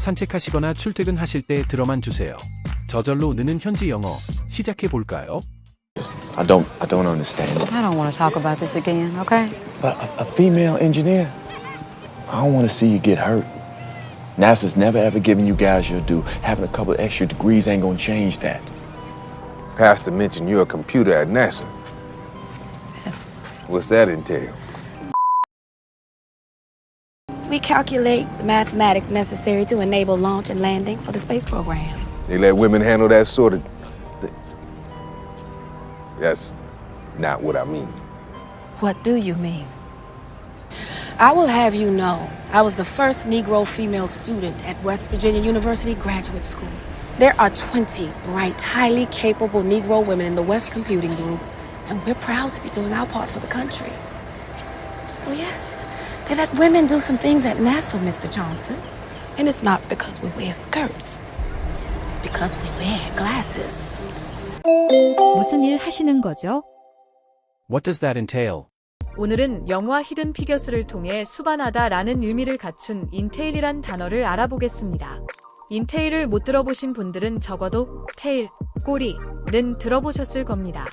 산책하시거나 출퇴근하실 때 들어만 주세요. 저절로 느는 현지 영어 시작해 볼까요? I don't understand it. I don't want to talk about this again, okay? But a female engineer, I don't want to see you get hurt. NASA's never ever given you guys your due. Having a couple extra degrees ain't gonna change that. Pastor mentioned you're a computer at NASA. Yes. What's that entail? We calculate the mathematics necessary to enable launch and landing for the space program. They let women handle that sort of thing. That's not what I mean. What do you mean? I will have you know, I was the first Negro female student at West Virginia University Graduate School. There are 20 bright, highly capable Negro women in the West Computing Group, and we're proud to be doing our part for the country. So yes, they let women do some things at NASA, Mr. Johnson. And it's not because we wear skirts. It's because we wear glasses. 무슨 일 하시는 거죠? What does that entail? 오늘은 영화 히든 피겨스를 통해 수반하다라는 의미를 갖춘 인테일이란 단어를 알아보겠습니다. 인테일을 못 들어보신 분들은 적어도 테일, 꼬리는 들어보셨을 겁니다.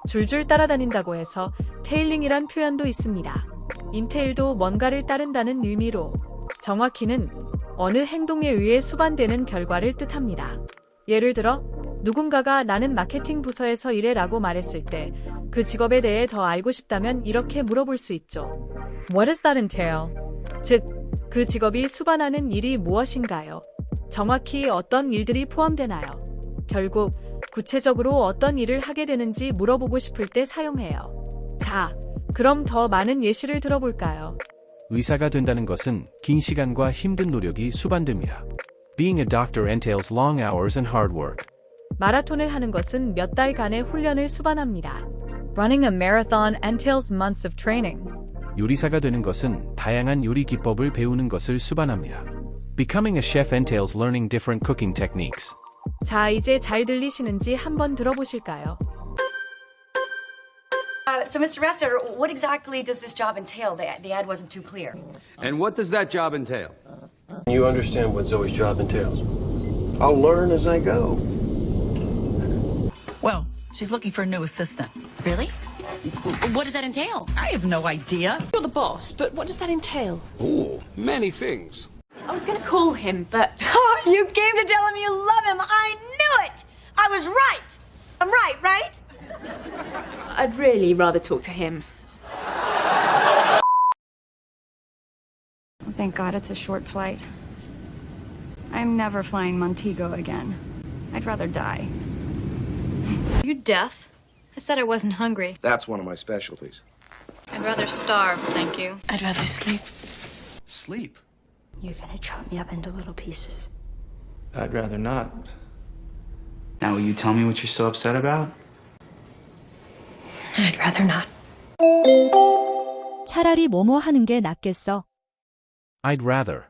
줄줄 따라다닌다고 해서 테일링이란 표현도 있습니다. 인테일도 뭔가를 따른다는 의미로 정확히는 어느 행동에 의해 수반되는 결과를 뜻합니다. 예를 들어 누군가가 나는 마케팅 부서에서 일해 라고 말했을 때 그 직업에 대해 더 알고 싶다면 이렇게 물어볼 수 있죠. What does that entail? 즉, 그 직업이 수반하는 일이 무엇인가요? 정확히 어떤 일들이 포함되나요? 결국 구체적으로 어떤 일을 하게 되는지 물어보고 싶을 때 사용해요. 자, 그럼 더 많은 예시를 들어볼까요? 의사가 된다는 것은 긴 시간과 힘든 노력이 수반됩니다. Being a doctor entails long hours and hard work. 마라톤을 하는 것은 몇 달간의 훈련을 수반합니다. Running a marathon entails months of training. 요리사가 되는 것은 다양한 요리 기법을 배우는 것을 수반합니다. Becoming a chef entails learning different cooking techniques. 자, 이제 잘 들리시는지 한번 들어보실까요? So, Mr. Rester, what exactly does this job entail? The ad wasn't too clear. And what does that job entail? You understand what Zoe's job entails. I'll learn as I go. Well, she's looking for a new assistant. Really? What does that entail? I have no idea. You're the boss, but what does that entail? Oh, many things. I was gonna call him, but... Oh, you came to tell him you love him. I knew it. I was right. I'm right? I'd really rather talk to him. Thank God it's a short flight. I'm never flying Montego again. I'd rather die. Are you deaf? I said I wasn't hungry. That's one of my specialties. I'd rather starve, thank you. I'd rather sleep. Sleep. You're gonna chop me up into little pieces. I'd rather not. Now, will you tell me what you're so upset about? I'd rather not. 차라리 뭐뭐 하는 게 낫겠어. I'd rather.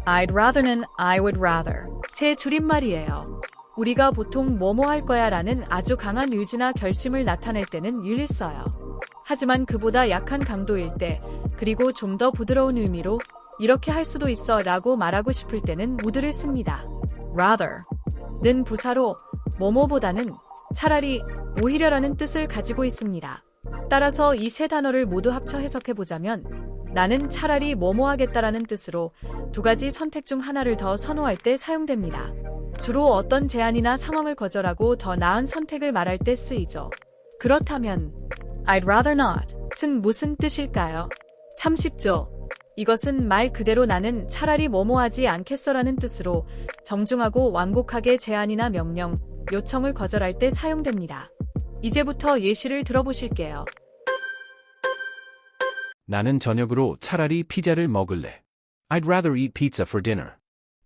I'd rather는 I would rather. 새 줄임말이에요. 우리가 보통 뭐뭐 할 거야 라는 아주 강한 의지나 결심을 나타낼 때는 you를 써요. 하지만 그보다 약한 강도일 때, 그리고 좀 더 부드러운 의미로 이렇게 할 수도 있어 라고 말하고 싶을 때는 would를 씁니다. rather는 부사로 뭐뭐보다는 차라리 오히려라는 뜻을 가지고 있습니다. 따라서 이 세 단어를 모두 합쳐 해석해보자면 나는 차라리 뭐뭐 하겠다라는 뜻으로 두 가지 선택 중 하나를 더 선호할 때 사용됩니다. 주로 어떤 제안이나 상황을 거절하고 더 나은 선택을 말할 때 쓰이죠. 그렇다면 I'd rather not은 무슨 뜻일까요? 참 쉽죠. 이것은 말 그대로 나는 차라리 뭐뭐 하지 않겠어라는 뜻으로 정중하고 완곡하게 제안이나 명령, 요청을 거절할 때 사용됩니다. 이제부터 예시를 들어보실게요. 나는 저녁으로 차라리 피자를 먹을래. I'd rather eat pizza for dinner.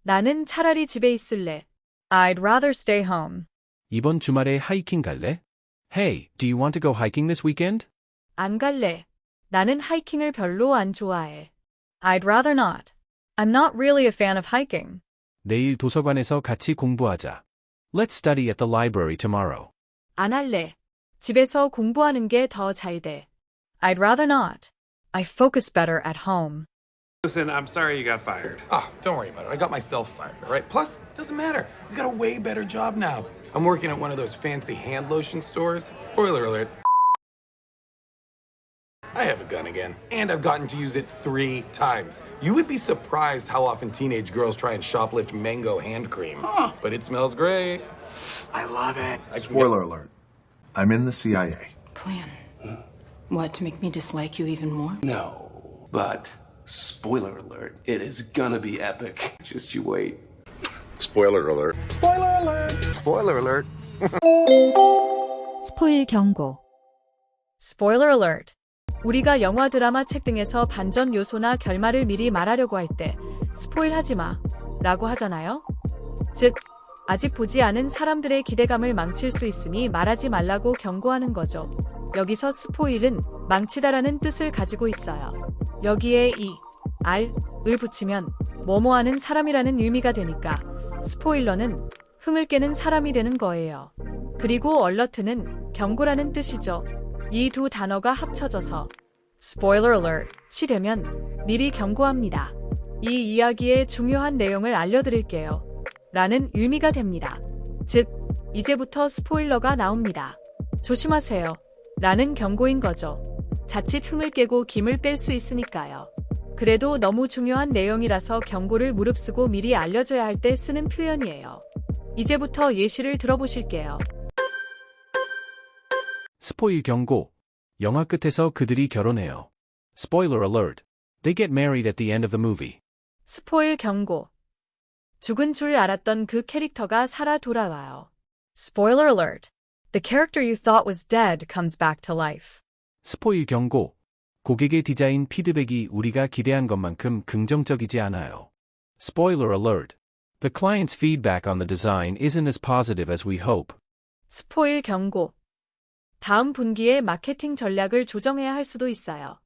나는 차라리 집에 있을래. I'd rather stay home. 이번 주말에 하이킹 갈래? Hey, do you want to go hiking this weekend? 안 갈래. 나는 하이킹을 별로 안 좋아해. I'd rather not. I'm not really a fan of hiking. 내일 도서관에서 같이 공부하자. Let's study at the library tomorrow. 안 할래. 집에서 공부하는 게 더 잘 돼. I'd rather not. I focus better at home. Listen, I'm sorry you got fired. Ah, don't worry about it. I got myself fired, all right? Plus, it doesn't matter. I got a way better job now. I'm working at one of those fancy hand lotion stores. Spoiler alert. I have a gun again, and I've gotten to use it 3 times. You would be surprised how often teenage girls try and shoplift mango hand cream. But it smells great. I love it. Spoiler alert. I'm in the CIA. Plan? What, to make me dislike you even more? No, but spoiler alert, it is gonna be epic. Just you wait. Spoiler alert. Spoiler alert. Spoiler alert. 스포일 경고. Spoiler alert. 우리가 영화, 드라마, 책 등에서 반전 요소나 결말을 미리 말하려고 할 때 스포일하지 마 라고 하잖아요. 즉, 아직 보지 않은 사람들의 기대감을 망칠 수 있으니 말하지 말라고 경고하는 거죠. 여기서 스포일은 망치다라는 뜻을 가지고 있어요. 여기에 이 R을 붙이면 뭐뭐하는 사람이라는 의미가 되니까 스포일러는 흥을 깨는 사람이 되는 거예요. 그리고 얼러트는 경고라는 뜻이죠. 이 두 단어가 합쳐져서 Spoiler alert이 되면 미리 경고합니다. 이 이야기의 중요한 내용을 알려드릴게요. 라는 의미가 됩니다. 즉, 이제부터 스포일러가 나옵니다. 조심하세요. 라는 경고인 거죠. 자칫 흥을 깨고 김을 뺄 수 있으니까요. 그래도 너무 중요한 내용이라서 경고를 무릅쓰고 미리 알려줘야 할 때 쓰는 표현이에요. 이제부터 예시를 들어보실게요. 스포일 경고. 영화 끝에서 그들이 결혼해요. Spoiler alert. They get married at the end of the movie. 스포일 경고. 죽은 줄 알았던 그 캐릭터가 살아 돌아와요. Spoiler alert. The character you thought was dead comes back to life. 스포일 경고. 고객의 디자인 피드백이 우리가 기대한 것만큼 긍정적이지 않아요. Spoiler alert. The client's feedback on the design isn't as positive as we hope. 스포일 경고. 다음 분기에 마케팅 전략을 조정해야 할 수도 있어요.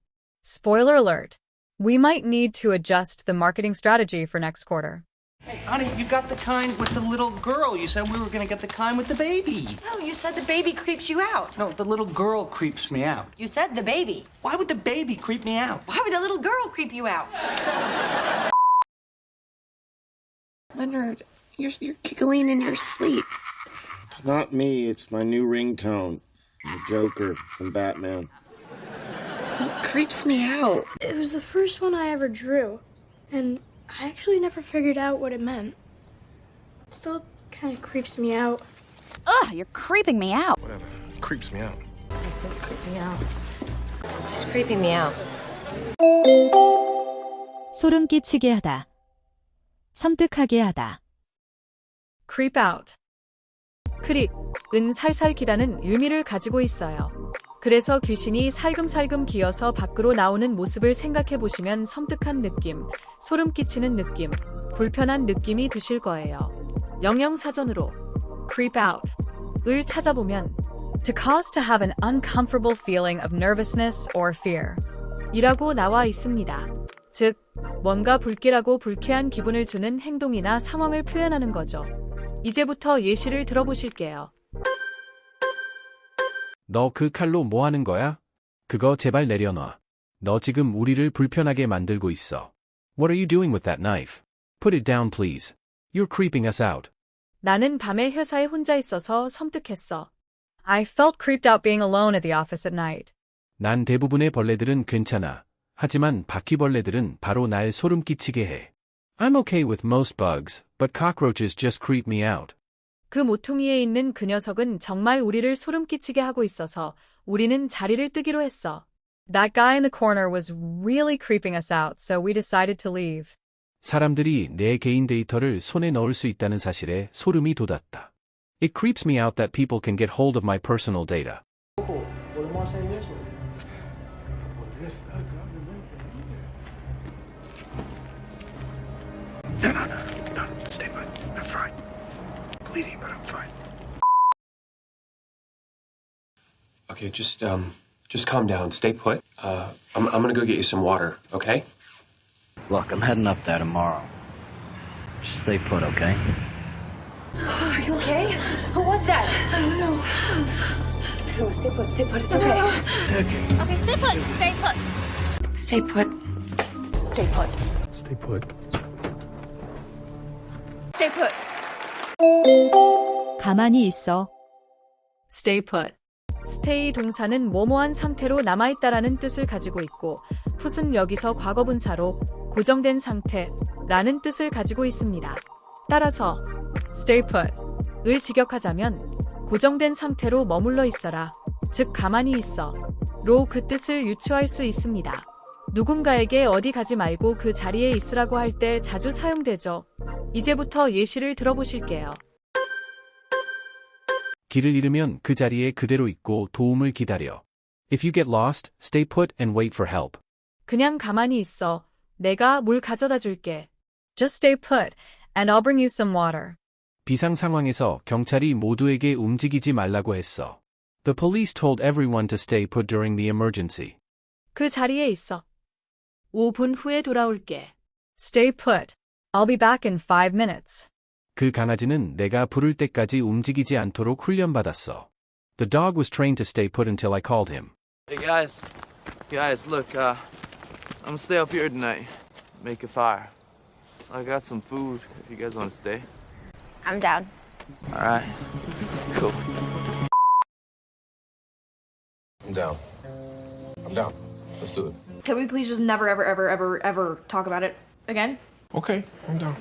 Spoiler alert. We might need to adjust the marketing strategy for next quarter. Hey, honey, you got the kind with the little girl. You said we were going to get the kind with the baby. No, you said the baby creeps you out. No, the little girl creeps me out. You said the baby. Why would the baby creep me out? Why would the little girl creep you out? Leonard, you're giggling in your sleep. It's not me, it's my new ringtone. The Joker from Batman. It creeps me out. It was the first one I ever drew, and I actually never figured out what it meant. It still kind of creeps me out. Ugh, you're creeping me out. Whatever. It creeps me out. I said it's creeping me out. She's creeping me out. 소름 끼치게 하다. 섬뜩하게 하다. creep out. 크립은 살살 기다는 의미를 가지고 있어요. 그래서 귀신이 살금살금 기어서 밖으로 나오는 모습을 생각해 보시면 섬뜩한 느낌, 소름 끼치는 느낌, 불편한 느낌이 드실 거예요. 영영사전으로 creep out을 찾아보면 to cause to have an uncomfortable feeling of nervousness or fear 이라고 나와 있습니다. 즉, 뭔가 불길하고 불쾌한 기분을 주는 행동이나 상황을 표현하는 거죠. 이제부터 예시를 들어보실게요. 너 그 칼로 뭐 하는 거야? 그거 제발 내려놔. 너 지금 우리를 불편하게 만들고 있어. What are you doing with that knife? Put it down, please. You're creeping us out. 나는 밤에 회사에 혼자 있어서 섬뜩했어. I felt creeped out being alone at the office at night. 난 대부분의 벌레들은 괜찮아. 하지만 바퀴벌레들은 바로 날 소름 끼치게 해. I'm okay with most bugs, but cockroaches just creep me out. 그 모퉁이에 있는 그 녀석은 정말 우리를 소름 끼치게 하고 있어서 우리는 자리를 뜨기로 했어. That guy in the corner was really creeping us out, so we decided to leave. 사람들이 내 개인 데이터를 손에 넣을 수 있다는 사실에 소름이 돋았다. It creeps me out that people can get hold of my personal data. No. Stay put. I'm fine. Bleeding, but I'm fine. Okay, just calm down. Stay put. I'm gonna go get you some water, okay? Look, I'm heading up there tomorrow. Just stay put, okay? Are you okay? Who was that? I don't know. No, stay put, it's okay. Okay, stay put, stay put. Stay put. Stay put. Stay put. Stay put. 가만히 있어. Stay put. stay 동사는 뭐뭐한 상태로 남아있다라는 뜻을 가지고 있고 put은 여기서 과거분사로 고정된 상태라는 뜻을 가지고 있습니다. 따라서 stay put을 직역하자면 고정된 상태로 머물러 있어라, 즉 가만히 있어 로 그 뜻을 유추할 수 있습니다. 누군가에게 어디 가지 말고 그 자리에 있으라고 할 때 자주 사용되죠. 이제부터 예시를 들어보실게요. 길을 잃으면 그 자리에 그대로 있고 도움을 기다려. If you get lost, stay put and wait for help. 그냥 가만히 있어. 내가 물 가져다 줄게. Just stay put and I'll bring you some water. 비상 상황에서 경찰이 모두에게 움직이지 말라고 했어. The police told everyone to stay put during the emergency. 그 자리에 있어. 5분 후에 돌아올게. Stay put. I'll be back in 5 minutes. 그 강아지는 내가 부를 때까지 움직이지 않도록 훈련받았어. The dog was trained to stay put until I called him. Hey guys, look, I'm gonna stay up here tonight, make a fire. I got some food if you guys want to stay. I'm down. All right, cool. I'm down. I'm down. Let's do it. Can we please just never, ever talk about it again? Okay, I'm down.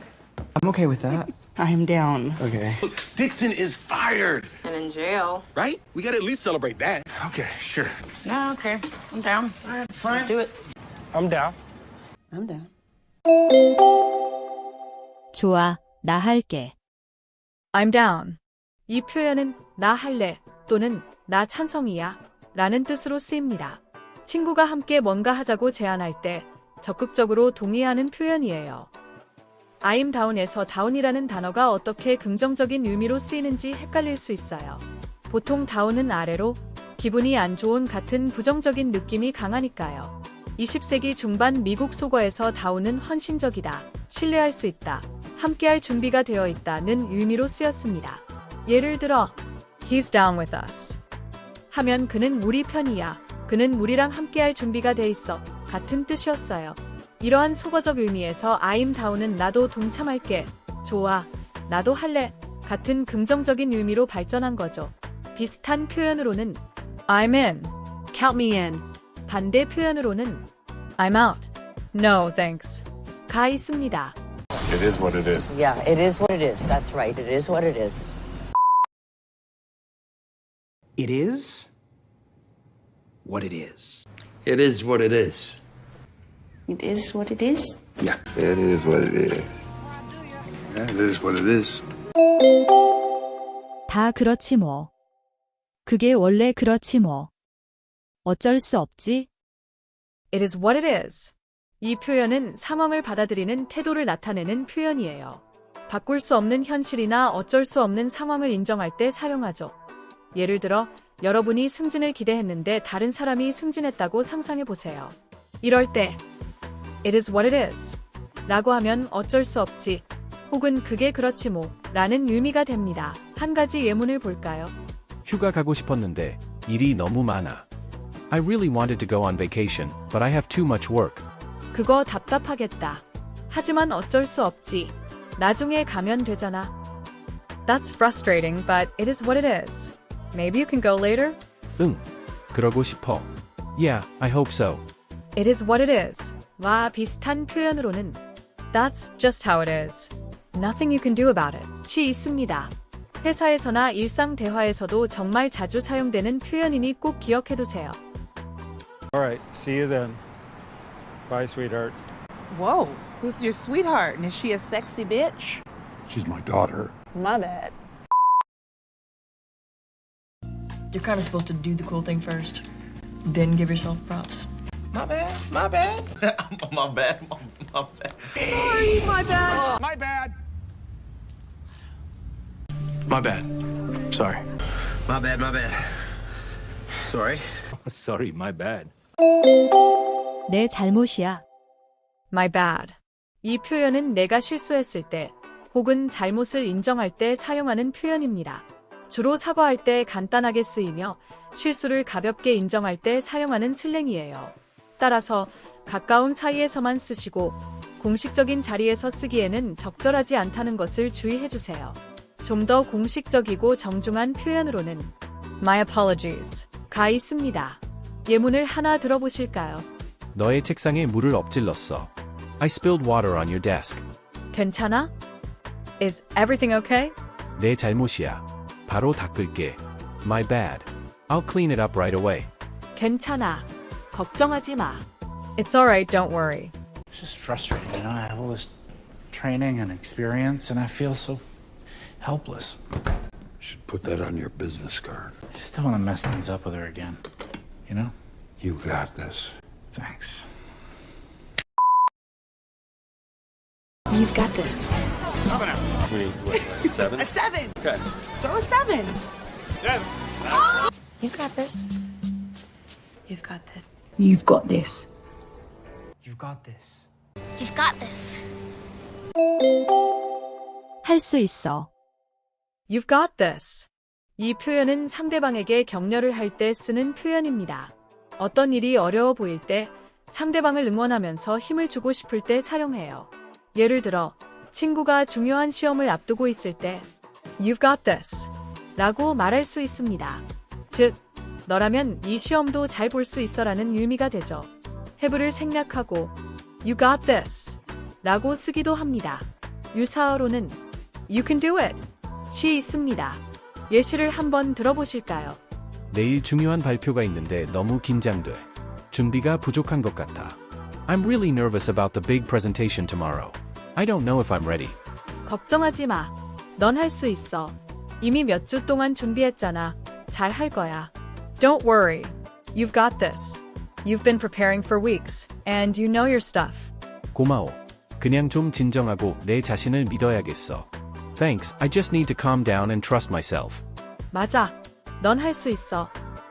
I'm okay with that. I am down. Okay. Look, Dixon is fired. And in jail. Right? We gotta at least celebrate that. Okay, sure. No, okay. I'm down. Fine. Let's do it. I'm down. I'm down. 좋아, 나 할게. I'm down. 이 표현은 나 할래 또는 나 찬성이야 라는 뜻으로 쓰입니다. 친구가 함께 뭔가 하자고 제안할 때 적극적으로 동의하는 표현이에요. I'm down에서 down이라는 단어가 어떻게 긍정적인 의미로 쓰이는지 헷갈릴 수 있어요. 보통 down은 아래로, 기분이 안 좋은 같은 부정적인 느낌이 강하니까요. 20세기 중반 미국 속어에서 down은 헌신적이다, 신뢰할 수 있다, 함께할 준비가 되어 있다는 의미로 쓰였습니다. 예를 들어 He's down with us 하면 그는 우리 편이야, 그는 우리랑 함께할 준비가 돼 있어 같은 뜻이었어요. 이러한 속어적 의미에서 I'm down은 나도 동참할게, 좋아, 나도 할래 같은 긍정적인 의미로 발전한 거죠. 비슷한 표현으로는 I'm in, count me in, 반대 표현으로는 I'm out, no thanks 가 있습니다. It is what it is. Yeah, it is what it is. That's right. It is what it is. It is what it is. It is what it is. It is what it is? Yeah. It is what it is. Yeah, it is what it is. 다 그렇지 뭐. 그게 원래 그렇지 뭐. 어쩔 수 없지. It is what it is. 이 표현은 상황을 받아들이는 태도를 나타내는 표현이에요. 바꿀 수 없는 현실이나 어쩔 수 없는 상황을 인정할 때 사용하죠. 예를 들어 여러분이 승진을 기대했는데 다른 사람이 승진했다고 상상해 보세요. 이럴 때 It is what it is 라고 하면 어쩔 수 없지 혹은 그게 그렇지 뭐 라는 의미가 됩니다. 한 가지 예문을 볼까요? 휴가 가고 싶었는데 일이 너무 많아. I really wanted to go on vacation, but I have too much work. 그거 답답하겠다. 하지만 어쩔 수 없지. 나중에 가면 되잖아. That's frustrating, but it is what it is. Maybe you can go later? 응, 그러고 싶어. Yeah, I hope so. It is what it is. 와 비슷한 표현으로는 That's just how it is. Nothing you can do about it. 시 있습니다. 회사에서나 일상 대화에서도 정말 자주 사용되는 표현이니 꼭 기억해두세요. All right, see you then. Bye, sweetheart. Whoa, who's your sweetheart? And is she a sexy bitch? She's my daughter. My bad. You're kind of supposed to do the cool thing first, then give yourself props. My bad. My bad. My bad. My bad. Sorry, my bad. My bad. My bad. Sorry. My bad. My bad. Sorry. Sorry, my bad. 내 잘못이야. My bad. 이 표현은 내가 실수했을 때 혹은 잘못을 인정할 때 사용하는 표현입니다. 주로 사과할 때 간단하게 쓰이며 실수를 가볍게 인정할 때 사용하는 슬랭이에요. 따라서 가까운 사이에서만 쓰시고 공식적인 자리에서 쓰기에는 적절하지 않다는 것을 주의해 주세요. 좀 더 공식적이고 정중한 표현으로는 My apologies.가 있습니다. 예문을 하나 들어보실까요? 너의 책상에 물을 엎질렀어. I spilled water on your desk. 괜찮아? Is everything okay? 내 잘못이야. 바로 닦을게. My bad. I'll clean it up right away. 괜찮아. 걱정하지 마. It's alright, don't worry. It's just frustrating, you know? I have all this training and experience, and I feel so helpless. Should put that on your business card. I just don't want to mess things up with her again, you know? You got this. Thanks. You've got this. What, 7? A 7. Okay. Throw a 7. 7. You've got this. You've got this. You've got this. You've got this. You've got this. 할 수 있어. You've got this. 이 표현은 상대방에게 격려를 할 때 쓰는 표현입니다. 어떤 일이 어려워 보일 때 상대방을 응원하면서 힘을 주고 싶을 때 사용해요. 예를 들어 친구가 중요한 시험을 앞두고 있을 때 You've got this 라고 말할 수 있습니다. 즉, 너라면 이 시험도 잘 볼 수 있어라는 의미가 되죠. have를 생략하고 You got this 라고 쓰기도 합니다. 유사어로는 You can do it 시 있습니다. 예시를 한번 들어보실까요? 내일 중요한 발표가 있는데 너무 긴장돼. 준비가 부족한 것 같아. I'm really nervous about the big presentation tomorrow. I don't know if I'm ready. 걱정하지 마. 넌 할 수 있어. 이미 몇 주 동안 준비했잖아. 잘 할 거야. Don't worry. You've got this. You've been preparing for weeks, and you know your stuff. 고마워. 그냥 좀 진정하고 내 자신을 믿어야겠어. Thanks, I just need to calm down and trust myself. 맞아. 넌 할 수 있어.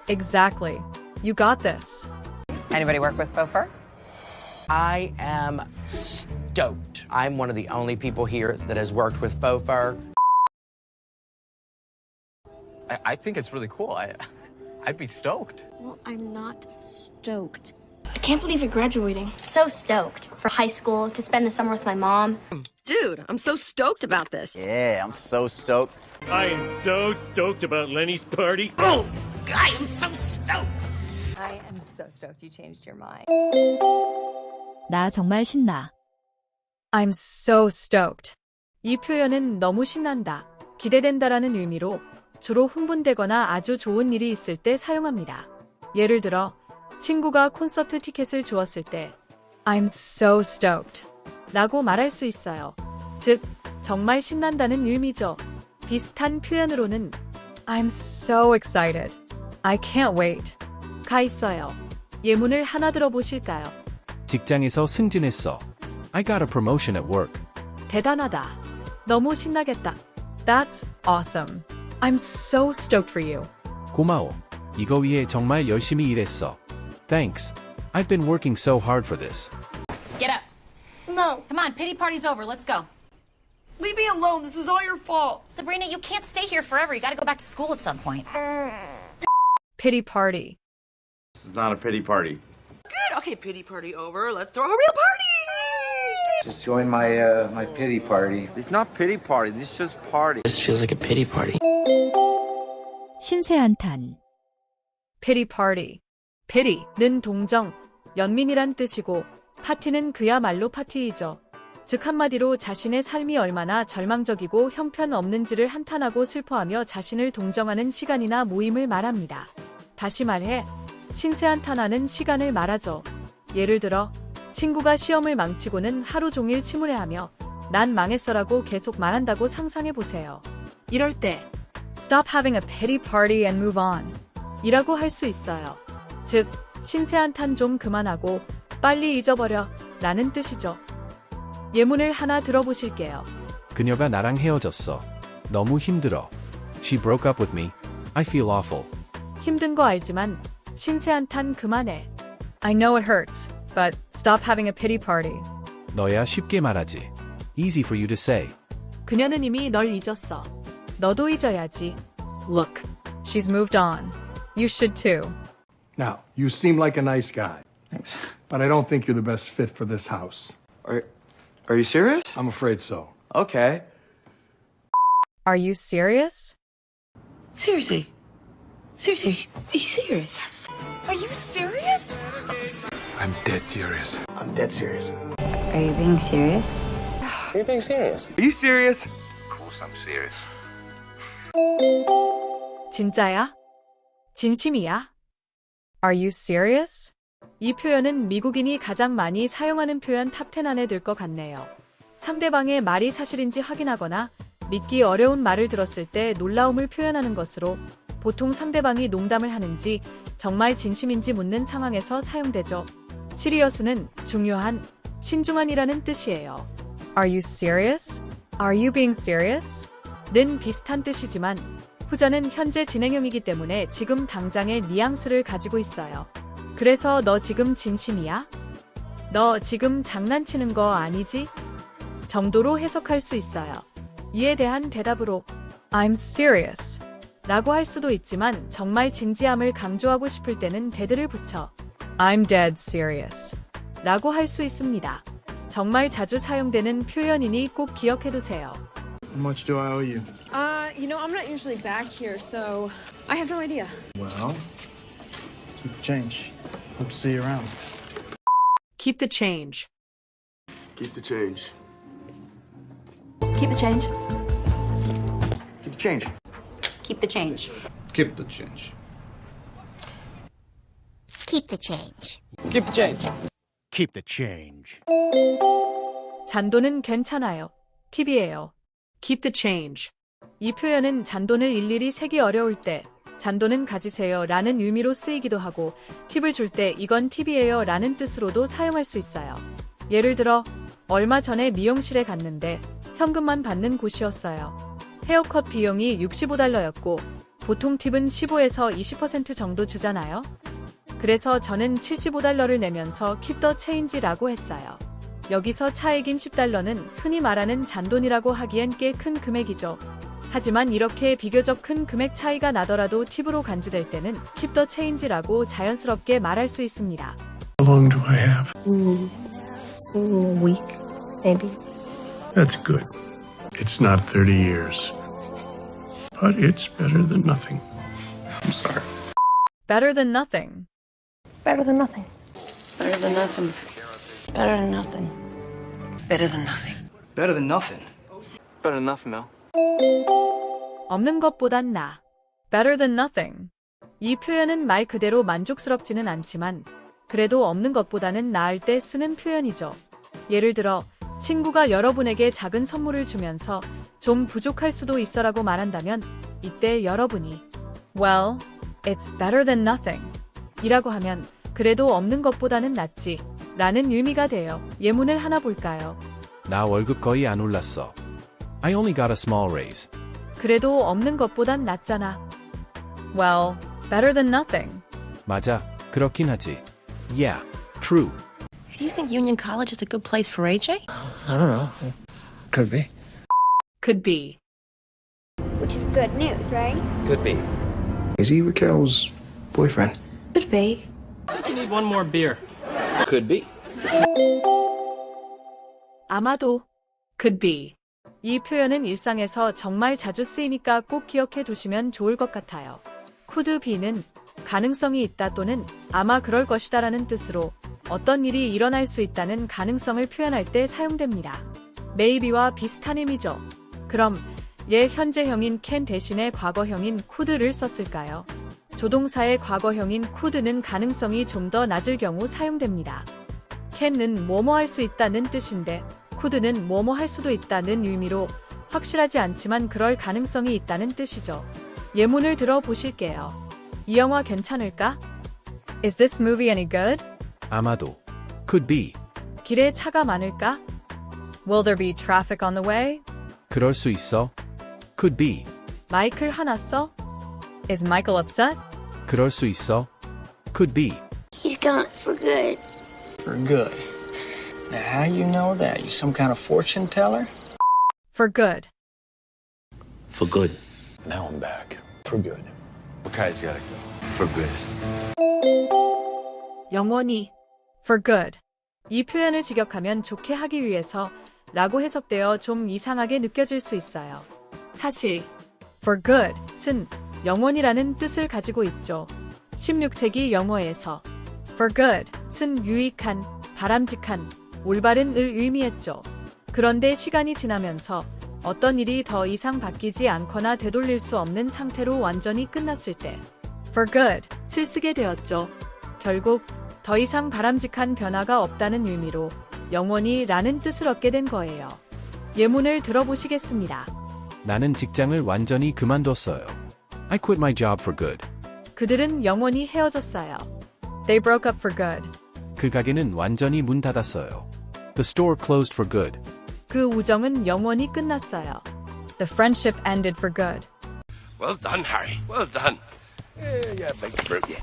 Exactly. You got this. Anybody work with Faux Fur? I am stoked. I'm one of the only people here that has worked with Faux Fur. I think it's really cool. I'd be stoked. Well, I'm not stoked. I can't believe you're graduating. So stoked for high school, to spend the summer with my mom. Dude, I'm so stoked about this. Yeah, I'm so stoked. I am so stoked about Lenny's party. Oh, I am so stoked. I am so stoked you changed your mind. 나 정말 신나. I'm so stoked. 이 표현은 너무 신난다, 기대된다라는 의미로 주로 흥분되거나 아주 좋은 일이 있을 때 사용합니다. 예를 들어 친구가 콘서트 티켓을 주었을 때 I'm so stoked 라고 말할 수 있어요. 즉, 정말 신난다는 의미죠. 비슷한 표현으로는 I'm so excited. I can't wait 가 있어요. 예문을 하나 들어보실까요? 직장에서 승진했어. I got a promotion at work. 대단하다. 너무 신나겠다. That's awesome. I'm so stoked for you. 고마워. 이거 위해 정말 열심히 일했어. Thanks. I've been working so hard for this. Get up. No. Come on, pity party's over. Let's go. Leave me alone. This is all your fault. Sabrina, you can't stay here forever. You gotta go back to school at some point. Pity party. This is not a pity party. Good. Okay, pity party over. Let's throw a real party. Just join my pity party. It's not pity party. This is just party. This feels like a pity party. 신세한탄. pity party. pity는 동정, 연민이란 뜻이고 파티는 그야말로 파티이죠. 즉 한마디로 자신의 삶이 얼마나 절망적이고 형편없는지를 한탄하고 슬퍼하며 자신을 동정하는 시간이나 모임을 말합니다. 다시 말해 신세한탄하는 시간을 말하죠. 예를 들어 친구가 시험을 망치고는 하루 종일 침울해하며 난 망했어라고 계속 말한다고 상상해보세요. 이럴 때 Stop having a pity party and move on 이라고 할 수 있어요. 즉 신세한탄 좀 그만하고 빨리 잊어버려 라는 뜻이죠. 예문을 하나 들어보실게요. 그녀가 나랑 헤어졌어. 너무 힘들어. She broke up with me. I feel awful. 힘든 거 알지만 신세한탄 그만해. I know it hurts, but stop having a pity party. 너야 쉽게 말하지. Easy for you to say. 그녀는 이미 널 잊었어. 너도 잊어야지. Look, she's moved on. You should too. Now, you seem like a nice guy. Thanks. But I don't think you're the best fit for this house. Are you serious? I'm afraid so. Okay. Are you serious? Seriously? Seriously? Are you serious? Are you serious? I'm dead serious. I'm dead serious. Are you being serious? Are you being serious? Are you serious? Of course I'm serious. 진짜야? 진심이야? Are you serious? 이 표현은 미국인이 가장 많이 사용하는 표현 탑10 안에 들 것 같네요. 상대방의 말이 사실인지 확인하거나 믿기 어려운 말을 들었을 때 놀라움을 표현하는 것으로 보통 상대방이 농담을 하는지 정말 진심인지 묻는 상황에서 사용되죠. serious는 중요한, 신중한이라는 뜻이에요. Are you serious? Are you being serious? 는 비슷한 뜻이지만 후자는 현재 진행형이기 때문에 지금 당장의 뉘앙스를 가지고 있어요. 그래서 너 지금 진심이야? 너 지금 장난치는 거 아니지? 정도로 해석할 수 있어요. 이에 대한 대답으로 I'm serious 라고 할 수도 있지만 정말 진지함을 강조하고 싶을 때는 dead를 붙여 I'm dead serious 라고 할 수 있습니다. 정말 자주 사용되는 표현이니 꼭 기억해두세요. How much do I owe you? You know, I'm not usually back here, so I have no idea. Well, keep the change. Hope to see you around. Keep the change. Keep the change. Keep the change. Keep the change. Keep the change. Keep the change. Keep the change. Keep the change. Keep the change. 잔돈은 괜찮아요. 팁이에요. Keep the change. 이 표현은 잔돈을 일일이 세기 어려울 때 잔돈은 가지세요 라는 의미로 쓰이기도 하고 팁을 줄 때 이건 팁이에요 라는 뜻으로도 사용할 수 있어요. 예를 들어 얼마 전에 미용실에 갔는데 현금만 받는 곳이었어요. 헤어컷 비용이 $65였고 보통 팁은 15에서 20% 정도 주잖아요. 그래서 저는 $75를 내면서 Keep the change라고 했어요. 여기서 차액인 $10는 흔히 말하는 잔돈이라고 하기엔 꽤 큰 금액이죠. 하지만 이렇게 비교적 큰 금액 차이가 나더라도 팁으로 간주될 때는 Keep the change라고 자연스럽게 말할 수 있습니다. How long do I have? A week, maybe. That's good. It's not 30 years. But it's better than nothing. I'm sorry. Better than nothing. Better than nothing. Better than nothing. Better than nothing. Better than nothing. Better than nothing. Better than nothing, Mel. 없는 것보단 나. Better than nothing. 이 표현은 말 그대로 만족스럽지는 않지만 그래도 없는 것보다는 나을 때 쓰는 표현이죠. 예를 들어 친구가 여러분에게 작은 선물을 주면서 좀 부족할 수도 있어라고 말한다면 이때 여러분이 Well, it's better than nothing 이라고 하면 그래도 없는 것보다는 낫지 라는 의미가 돼요. 예문을 하나 볼까요? 나 월급 거의 안 올랐어. I only got a small raise. 그래도 없는 것보단 낫잖아. Well, better than nothing. 맞아, 그렇긴 하지. Yeah, true. Do you think Union College is a good place for AJ? I don't know. Could be. Could be. Which is good news, right? Could be. Is he Raquel's boyfriend? Could be. I think you need one more beer. Could be. 아마도. Could be. 이 표현은 일상에서 정말 자주 쓰이니까 꼭 기억해 두시면 좋을 것 같아요. could be는 가능성이 있다 또는 아마 그럴 것이다라는 뜻으로 어떤 일이 일어날 수 있다는 가능성을 표현할 때 사용됩니다. maybe와 비슷한 의미죠. 그럼 얘 현재형인 can 대신에 과거형인 could를 썼을까요? 조동사의 과거형인 could는 가능성이 좀 더 낮을 경우 사용됩니다. can는 뭐뭐 할 수 있다는 뜻인데 could는 뭐뭐 할 수도 있다는 의미로 확실하지 않지만 그럴 가능성이 있다는 뜻이죠. 예문을 들어보실게요. 이 영화 괜찮을까? Is this movie any good? 아마도. Could be. 길에 차가 많을까? Will there be traffic on the way? 그럴 수 있어. Could be. 마이클 화났어? Is Michael upset? 그럴 수 있어. Could be. He's gone for good. For good. Now, how you know that? You some kind of fortune teller? For good. For good. Now I'm back. For good. Okay, gotta go. For good. 영원히. For good. 이 표현을 직역하면 좋게 하기 위해서 라고 해석되어 좀 이상하게 느껴질 수 있어요. 사실 for good은 영원이라는 뜻을 가지고 있죠. 16세기 영어에서 for good은 유익한, 바람직한, 올바른을 의미했죠. 그런데 시간이 지나면서 어떤 일이 더 이상 바뀌지 않거나 되돌릴 수 없는 상태로 완전히 끝났을 때 for good을 쓰게 되었죠. 결국 더 이상 바람직한 변화가 없다는 의미로 영원히 라는 뜻을 얻게 된 거예요. 예문을 들어보시겠습니다. 나는 직장을 완전히 그만뒀어요. I quit my job for good. 그들은 영원히 헤어졌어요. They broke up for good. 그 가게는 완전히 문 닫았어요. The store closed for good. 그 우정은 영원히 끝났어요. The friendship ended for good. Well done, Harry. Well done. Yeah, big brute, yeah.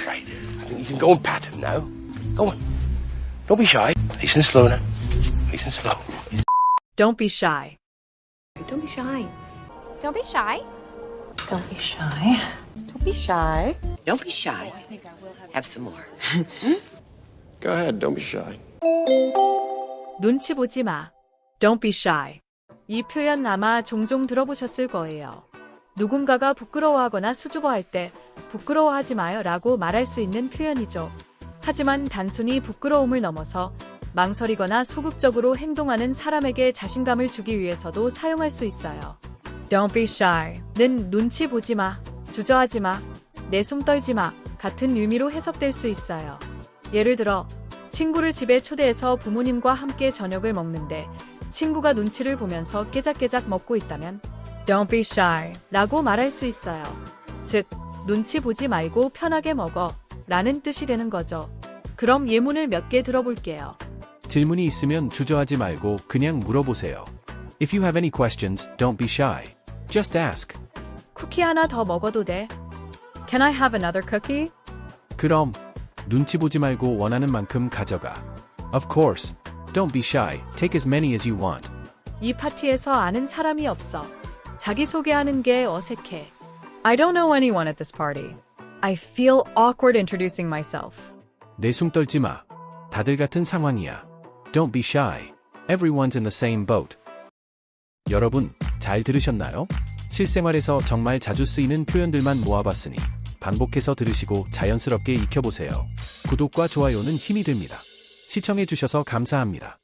Right. I think you can go and pat him now. Go on. Don't be shy. Nice and slow now. Nice and slow. Don't be shy. Don't be shy. Don't be shy. Don't be shy. Don't be shy. Don't be shy. Have some more. Go ahead, don't be shy. 눈치 보지 마. Don't be shy. 이 표현 아마 종종 들어보셨을 거예요. 누군가가 부끄러워하거나 수줍어할 때 부끄러워하지 마요 라고 말할 수 있는 표현이죠. 하지만 단순히 부끄러움을 넘어서 망설이거나 소극적으로 행동하는 사람에게 자신감을 주기 위해서도 사용할 수 있어요. Don't be shy는 눈치 보지 마, 주저하지 마, 내숭 떨지 마 같은 의미로 해석될 수 있어요. 예를 들어 친구를 집에 초대해서 부모님과 함께 저녁을 먹는데 친구가 눈치를 보면서 깨작깨작 먹고 있다면 Don't be shy 라고 말할 수 있어요. 즉, 눈치 보지 말고 편하게 먹어 라는 뜻이 되는 거죠. 그럼 예문을 몇 개 들어볼게요. 질문이 있으면 주저하지 말고 그냥 물어보세요. If you have any questions, don't be shy. Just ask. 쿠키 하나 더 먹어도 돼? Can I have another cookie? 그럼 눈치 보지 말고 원하는 만큼 가져가. Of course. Don't be shy. Take as many as you want. 이 파티에서 아는 사람이 없어. 자기소개하는 게 어색해. I don't know anyone at this party. I feel awkward introducing myself. 내숭 떨지 마. 다들 같은 상황이야. Don't be shy. Everyone's in the same boat. 여러분, 잘 들으셨나요? 실생활에서 정말 자주 쓰이는 표현들만 모아봤으니 반복해서 들으시고 자연스럽게 익혀보세요. 구독과 좋아요는 힘이 됩니다. 시청해주셔서 감사합니다.